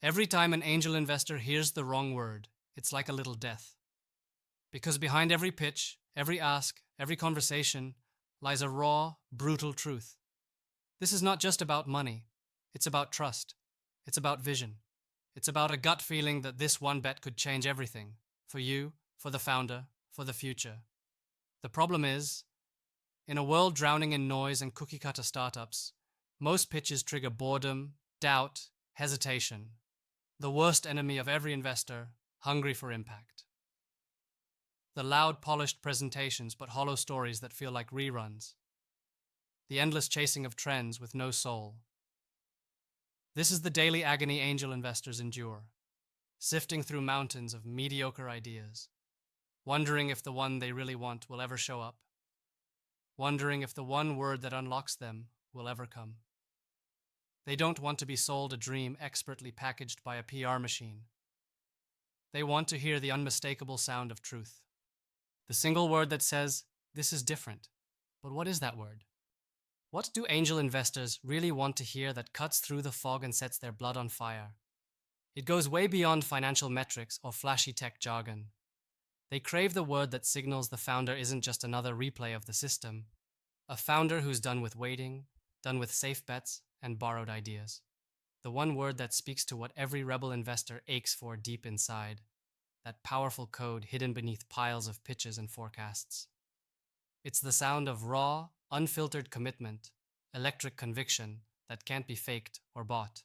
Every time an angel investor hears the wrong word, it's like a little death. Because behind every pitch, every ask, every conversation lies a raw, brutal truth. This is not just about money. It's about trust. It's about vision. It's about a gut feeling that this one bet could change everything. For you, for the founder, for the future. The problem is, in a world drowning in noise and cookie-cutter startups, most pitches trigger boredom, doubt, hesitation. The worst enemy of every investor, hungry for impact. The loud, polished presentations but hollow stories that feel like reruns. The endless chasing of trends with no soul. This is the daily agony angel investors endure, sifting through mountains of mediocre ideas, wondering if the one they really want will ever show up, wondering if the one word that unlocks them will ever come. They don't want to be sold a dream expertly packaged by a PR machine. They want to hear the unmistakable sound of truth. The single word that says, "This is different." But what is that word? What do angel investors really want to hear that cuts through the fog and sets their blood on fire? It goes way beyond financial metrics or flashy tech jargon. They crave the word that signals the founder isn't just another replay of the system, a founder who's done with waiting, done with safe bets and borrowed ideas. The one word that speaks to what every rebel investor aches for deep inside, that powerful code hidden beneath piles of pitches and forecasts. It's the sound of raw, unfiltered commitment, electric conviction that can't be faked or bought.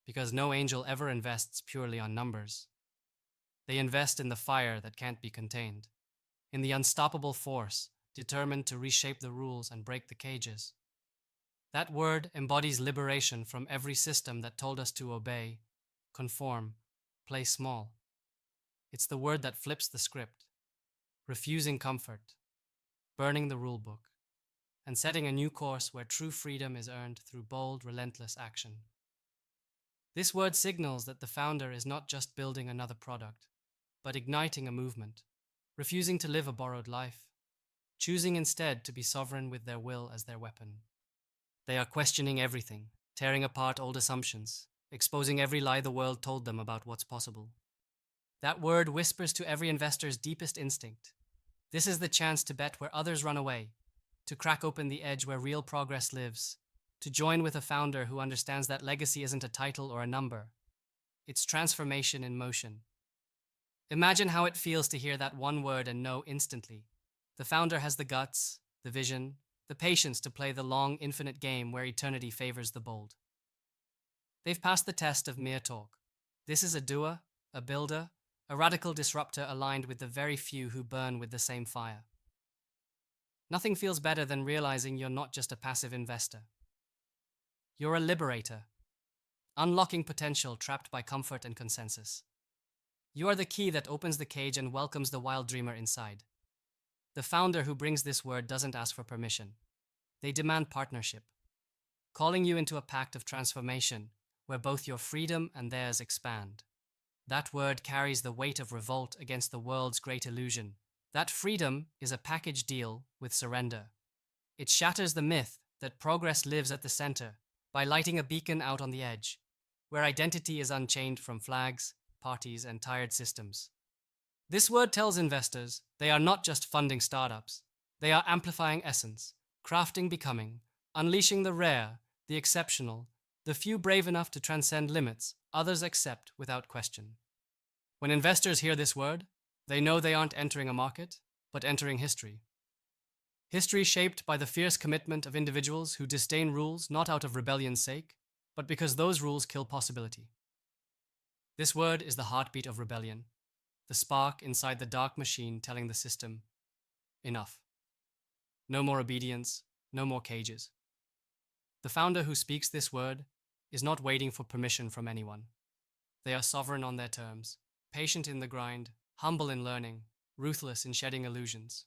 Because no angel ever invests purely on numbers. They invest in the fire that can't be contained, in the unstoppable force determined to reshape the rules and break the cages. That word embodies liberation from every system that told us to obey, conform, play small. It's the word that flips the script, refusing comfort, burning the rulebook, and setting a new course where true freedom is earned through bold, relentless action. This word signals that the founder is not just building another product, but igniting a movement, refusing to live a borrowed life, choosing instead to be sovereign with their will as their weapon. They are questioning everything, tearing apart old assumptions, exposing every lie the world told them about what's possible. That word whispers to every investor's deepest instinct. This is the chance to bet where others run away, to crack open the edge where real progress lives, to join with a founder who understands that legacy isn't a title or a number. It's transformation in motion. Imagine how it feels to hear that one word and know instantly. The founder has the guts, the vision, the patience to play the long, infinite game where eternity favors the bold. They've passed the test of mere talk. This is a doer, a builder, a radical disruptor aligned with the very few who burn with the same fire. Nothing feels better than realizing you're not just a passive investor. You're a liberator, unlocking potential trapped by comfort and consensus. You are the key that opens the cage and welcomes the wild dreamer inside. The founder who brings this word doesn't ask for permission. They demand partnership, calling you into a pact of transformation where both your freedom and theirs expand. That word carries the weight of revolt against the world's great illusion. That freedom is a package deal with surrender. It shatters the myth that progress lives at the center by lighting a beacon out on the edge, where identity is unchained from flags, parties, and tired systems. This word tells investors they are not just funding startups. They are amplifying essence, crafting becoming, unleashing the rare, the exceptional, the few brave enough to transcend limits others accept without question. When investors hear this word, they know they aren't entering a market, but entering history. History shaped by the fierce commitment of individuals who disdain rules not out of rebellion's sake, but because those rules kill possibility. This word is the heartbeat of rebellion, the spark inside the dark machine telling the system, enough. No more obedience, no more cages. The founder who speaks this word is not waiting for permission from anyone. They are sovereign on their terms, patient in the grind, humble in learning, ruthless in shedding illusions.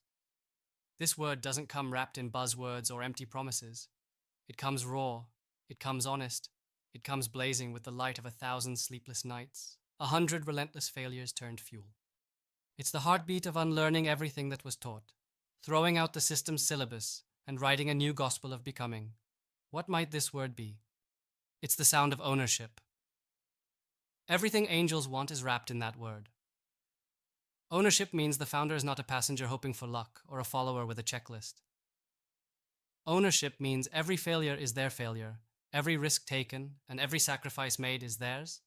This word doesn't come wrapped in buzzwords or empty promises. It comes raw, it comes honest, it comes blazing with the light of 1,000 sleepless nights, 100 relentless failures turned fuel. It's the heartbeat of unlearning everything that was taught, throwing out the system's syllabus and writing a new gospel of becoming. What might this word be? It's the sound of ownership. Everything angels want is wrapped in that word. Ownership means the founder is not a passenger hoping for luck or a follower with a checklist. Ownership means every failure is their failure, every risk taken, and every sacrifice made is theirs.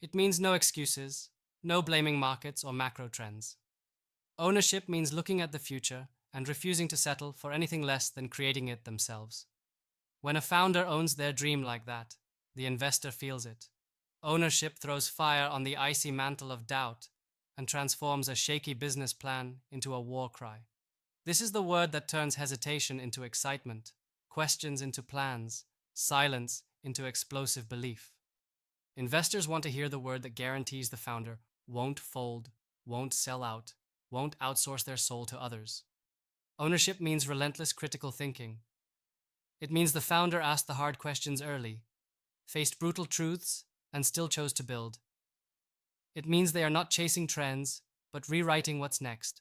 It means no excuses, no blaming markets or macro trends. Ownership means looking at the future and refusing to settle for anything less than creating it themselves. When a founder owns their dream like that, the investor feels it. Ownership throws fire on the icy mantle of doubt and transforms a shaky business plan into a war cry. This is the word that turns hesitation into excitement, questions into plans, silence into explosive belief. Investors want to hear the word that guarantees the founder won't fold, won't sell out, won't outsource their soul to others. Ownership means relentless critical thinking. It means the founder asked the hard questions early, faced brutal truths, and still chose to build. It means they are not chasing trends, but rewriting what's next,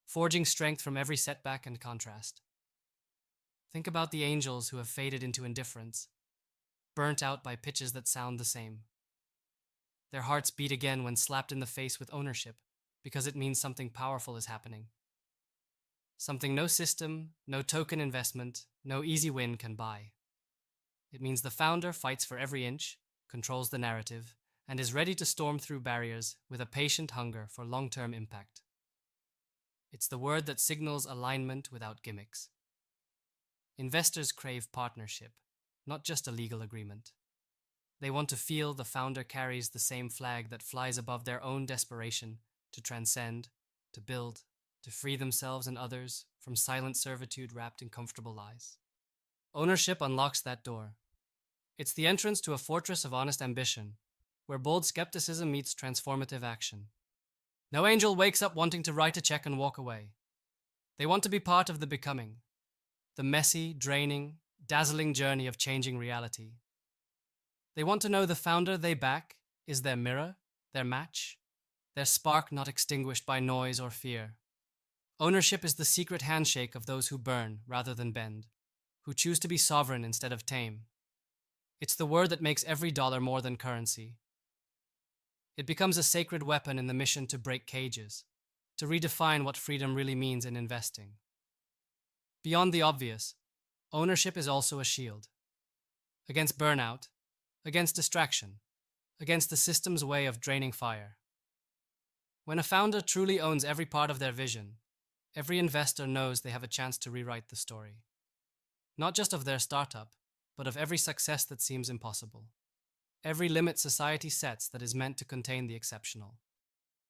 forging strength from every setback and contrast. Think about the angels who have faded into indifference, burnt out by pitches that sound the same. Their hearts beat again when slapped in the face with ownership, because it means something powerful is happening. Something no system, no token investment, no easy win can buy. It means the founder fights for every inch, controls the narrative, and is ready to storm through barriers with a patient hunger for long-term impact. It's the word that signals alignment without gimmicks. Investors crave partnership, not just a legal agreement. They want to feel the founder carries the same flag that flies above their own desperation to transcend, to build, to free themselves and others from silent servitude wrapped in comfortable lies. Ownership unlocks that door. It's the entrance to a fortress of honest ambition, where bold skepticism meets transformative action. No angel wakes up wanting to write a check and walk away. They want to be part of the becoming, the messy, draining, dazzling journey of changing reality. They want to know the founder they back is their mirror, their match, their spark not extinguished by noise or fear. Ownership is the secret handshake of those who burn rather than bend, who choose to be sovereign instead of tame. It's the word that makes every dollar more than currency. It becomes a sacred weapon in the mission to break cages, to redefine what freedom really means in investing. Beyond the obvious, ownership is also a shield. Against burnout, against distraction, against the system's way of draining fire. When a founder truly owns every part of their vision, every investor knows they have a chance to rewrite the story. Not just of their startup, but of every success that seems impossible. Every limit society sets that is meant to contain the exceptional.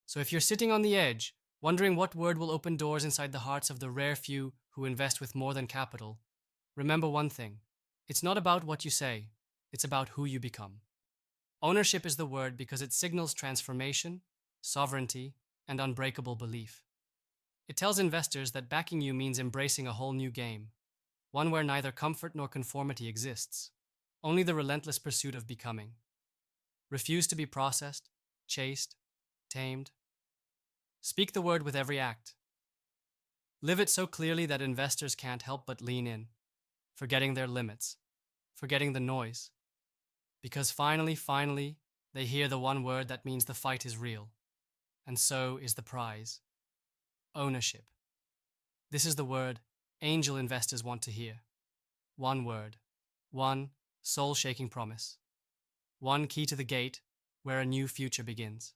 So if you're sitting on the edge, wondering what word will open doors inside the hearts of the rare few who invest with more than capital, remember one thing. It's not about what you say, it's about who you become. Ownership is the word because it signals transformation, sovereignty, and unbreakable belief. It tells investors that backing you means embracing a whole new game, one where neither comfort nor conformity exists, only the relentless pursuit of becoming. Refuse to be processed, chased, tamed. Speak the word with every act. Live it so clearly that investors can't help but lean in, forgetting their limits, forgetting the noise. Because finally, they hear the one word that means the fight is real, and so is the prize. Ownership. This is the word angel investors want to hear. One word, one soul-shaking promise, one key to the gate where a new future begins.